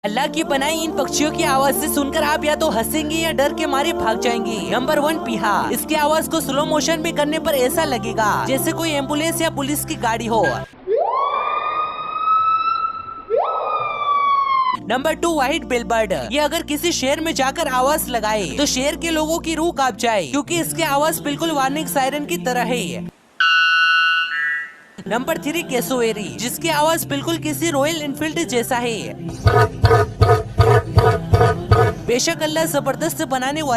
अल्लाह की बनाई इन पक्षियों की आवाज से सुनकर आप या तो हंसेंगे या डर के मारे भाग जाएंगे। नंबर 1, पीहा। इसकी आवाज को स्लो मोशन में करने पर ऐसा लगेगा जैसे कोई एम्बुलेंस या पुलिस की गाड़ी हो। Number 2, white billboard. ये अगर किसी शेर में जाकर आवाज लगाए तो शेर के लोगों की रूह कांप जाए, क्योंकि इसकी आवाज बिल्कुल वार्निंग सायरन की तरह है। नंबर 3, कैसोवेरी, जिसकी आवाज बिल्कुल किसी रॉयल एनफील्ड जैसा है। बेशक अल्लाह जबरदस्त बनाने वाला